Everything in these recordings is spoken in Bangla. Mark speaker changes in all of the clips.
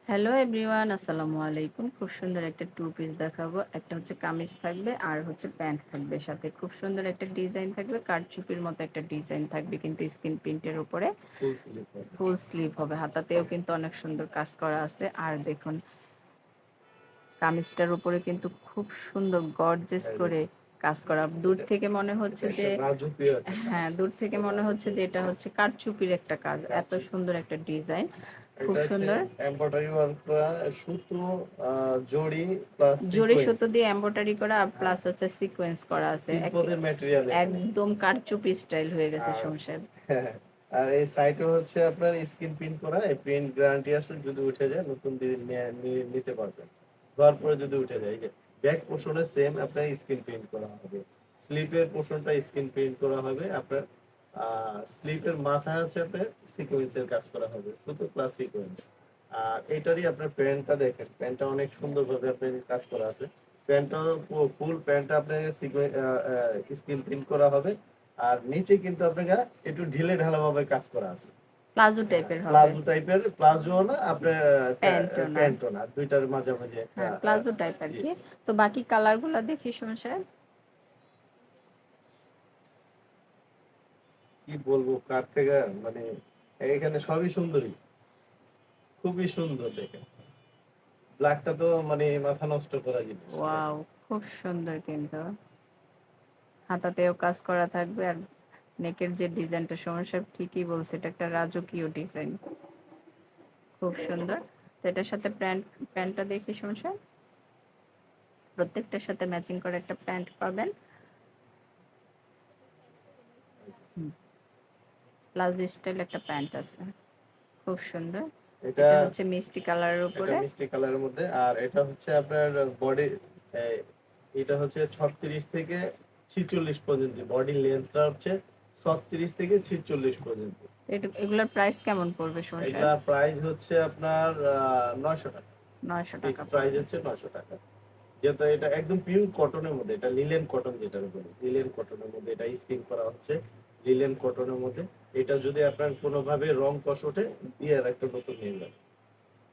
Speaker 1: হ্যালো এভরিওয়ান, আসসালামু আলাইকুম। খুব সুন্দর একটা টু পিস দেখাবো। একটা হচ্ছে কামিজ থাকবে আর হচ্ছে প্যান্ট থাকবে, সাথে খুব সুন্দর একটা ডিজাইন থাকবে, কারচুপির মতো একটা ডিজাইন থাকবে, কিন্তু স্ক্রিন প্রিন্টের উপরে
Speaker 2: ফুল স্লিভ হবে।
Speaker 1: ফুল স্লিভ হবে। হাতাতেও কিন্তু অনেক সুন্দর কাজ করা আছে। আর দেখুন কামিজটার উপরে কিন্তু খুব সুন্দর গর্জেস
Speaker 2: এই
Speaker 1: করে
Speaker 2: দেখুন,
Speaker 1: কাজ করা। দূর
Speaker 2: এটা
Speaker 1: থেকে মনে
Speaker 2: এটা
Speaker 1: হচ্ছে
Speaker 2: একটা
Speaker 1: যে,
Speaker 2: রাজকীয় একটা কাজ।
Speaker 1: হ্যাঁ, দূর থেকে মনে হচ্ছে যে এটা হচ্ছে কারচুপির একটা কাজ। এত
Speaker 2: কারচুপি।
Speaker 1: সুন্দর একটা ডিজাইন, খুব
Speaker 2: এটা হচ্ছে
Speaker 1: সুন্দর।
Speaker 2: এমব্রয়ডারি ওয়ার্ক করা, সুতো, জড়ি প্লাস
Speaker 1: জরি
Speaker 2: সিকোয়েন্স।
Speaker 1: সুতো দিয়ে এমব্রয়ডারি করা,
Speaker 2: হ্যাঁ,
Speaker 1: প্লাস হচ্ছে সিকোয়েন্স করা আছে।
Speaker 2: 3 পদের ম্যাটেরিয়াল এটা।
Speaker 1: একদম কারচুপি স্টাইল হয়ে গেছে
Speaker 2: আর
Speaker 1: সংসার।
Speaker 2: হ্যাঁ, আর এই সাইটে হচ্ছে আপনার স্ক্রিন প্রিন্ট করা, এই প্রিন্ট গ্যারান্টি আছে, যদি উঠে যায় নতুন নিতে পারবেন। ধোয়ার পরে যদি উঠে যায়, এই যে ব্যাক পোর্শনে সেম আপনার স্ক্রিন প্রিন্ট করা হবে, স্লিপের পোর্শনটা স্ক্রিন প্রিন্ট করা হবে আপনার, স্লিপের মাথায় হচ্ছে আপনার সিকোয়েন্সের কাজ করা হবে, সুতো প্লাস সিকোয়েন্স। আর এটারই আপনার প্যান্টটা দেখেন, প্যান্টটা অনেক সুন্দরভাবে আপনার কাজ করা আছে। প্যান্টটা ফুল প্যান্টটা আপনার স্ক্রিন প্রিন্ট করা হবে। আর নিচে কিন্তু আপনাকে একটু ঢিলে ঢালা ভাবে কাজ করা আছে।
Speaker 1: প্লাজো টাইপের হবে।
Speaker 2: প্লাজো টাইপের, প্লাজো না আপনার,
Speaker 1: প্যান্টও না।
Speaker 2: প্যান্টও না, দুইটার মাঝামাঝি একটা।
Speaker 1: হ্যাঁ, প্লাজো টাইপ আর
Speaker 2: জি,
Speaker 1: কি। তো বাকি কালারগুলো দেখি সংসার।
Speaker 2: কি বলবো কার থেকে, মানে এখানে সবই সুন্দরী, খুবই সুন্দর দেখেন। ব্ল্যাকটা তো মানে মাথা নষ্ট করা জিনিস
Speaker 1: ওয়াও,
Speaker 2: দেখেন।
Speaker 1: খুব সুন্দর কিন্তু। হাতাতেও কাজ করা থাকবে। আর নেকের যে ডিজাইনটা সমস্যা ঠিকই বলছে, এটা একটা রাজকীয় ডিজাইন, খুব সুন্দর। তো এটার সাথে প্যান্টটা দেখি সমস্যা। প্রত্যেকটার সাথে ম্যাচিং করে একটা প্যান্ট পাবেন। প্লাজো স্টাইল একটা প্যান্ট আছে, খুব সুন্দর।
Speaker 2: এটা
Speaker 1: এটা হচ্ছে মিষ্টি কালারের
Speaker 2: এটা
Speaker 1: উপরে।
Speaker 2: মিষ্টি কালারের মধ্যে, আর এটা হচ্ছে আপনার বডি, এটা হচ্ছে 36 থেকে 46 পর্যন্ত, বডি লেন্থটা হচ্ছে 36 থেকে 46 পর্যন্ত।
Speaker 1: এগুলোর প্রাইস কেমন পড়বে সংসার?
Speaker 2: এগুলা প্রাইস হচ্ছে আপনার 900 টাকা।
Speaker 1: 900 টাকা
Speaker 2: ফিক্স প্রাইস
Speaker 1: পড়বে।
Speaker 2: হচ্ছে 900 টাকা। যেহেতু এটা একদম পিওর কটনের মধ্যে, এটা লিলেন কটন যেটার উপরে, লিলেন কটনের মধ্যে এটা স্পিন করা হচ্ছে, লিলেন কটনের মধ্যে। এটা যদি আপনার কোনোভাবে রং কষ ওঠে, দিয়ে আর একটা নতুন নিয়ে যাবে।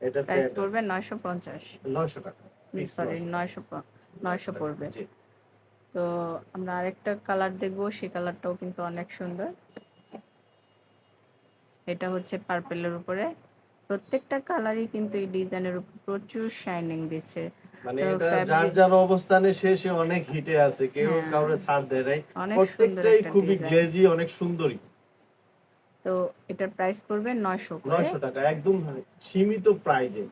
Speaker 2: এটা
Speaker 1: প্রাইস
Speaker 2: প্যান্ট
Speaker 1: পড়বে
Speaker 2: আছে
Speaker 1: 950।
Speaker 2: 900 টাকা, ফিক্স
Speaker 1: সরি,
Speaker 2: 900 টাকা।
Speaker 1: 900
Speaker 2: 900 টাকা,
Speaker 1: পড়বে।
Speaker 2: জি।
Speaker 1: তো আমরা আরেকটা কালার দেখবো, সেই কালারটাও কিন্তু অনেক সুন্দর। এটা হচ্ছে পার্পেলের উপরে। প্রত্যেকটা কালারই কিন্তু এই ডিজাইনের উপর প্রচুর শাইনিং দিচ্ছে।
Speaker 2: মানে
Speaker 1: তো
Speaker 2: এটা যার
Speaker 1: ফ্যাব্রিক,
Speaker 2: যার অবস্থানে সে অনেক হিটে আছে, কেউ
Speaker 1: হ্যাঁ,
Speaker 2: কাউরে ছাড় দেয় নাই।
Speaker 1: অনেক সুন্দর
Speaker 2: প্রত্যেকটাই
Speaker 1: একটা
Speaker 2: খুবই
Speaker 1: ডিজাইন।
Speaker 2: গ্লেজি, অনেক সুন্দরী।
Speaker 1: তো এটার প্রাইস পড়বে 900 করে।
Speaker 2: 900 টাকা, একদম সীমিত প্রাইজে,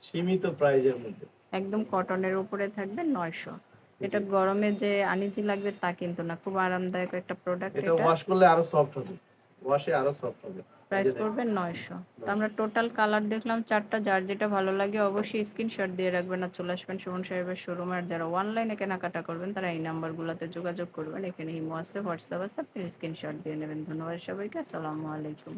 Speaker 2: সীমিত প্রাইজের মধ্যে।
Speaker 1: একদম কটনের উপরে থাকবে 900।
Speaker 2: জি,
Speaker 1: এটা গরমে যে আনিজি লাগবে তা কিন্তু না, খুব আরামদায়ক একটা প্রোডাক্ট
Speaker 2: এটা
Speaker 1: এটা।
Speaker 2: ওয়াশ করলে আরো সফট হবে, ওয়াশে আরো সফট হবে। এই
Speaker 1: প্রাইস
Speaker 2: যে দেখেন,
Speaker 1: পড়বে 900। তো
Speaker 2: 900।
Speaker 1: আমরা টোটাল কালার দেখলাম চারটা, যার যেটা ভালো লাগে অবশ্যই স্ক্রিনশট দিয়ে রাখবেন আর চলে আসবেন সুমন সাহেবের শোরুমে। আর যারা অনলাইনে কেনাকাটা করবেন তারা এই নাম্বারগুলোতে যোগাযোগ করবেন। এখানে ইমো আছে, হোয়াটসঅ্যাপ আছে, আপনি স্ক্রিনশট দিয়ে নেবেন। ধন্যবাদ সবাইকে, আসসালামু আলাইকুম।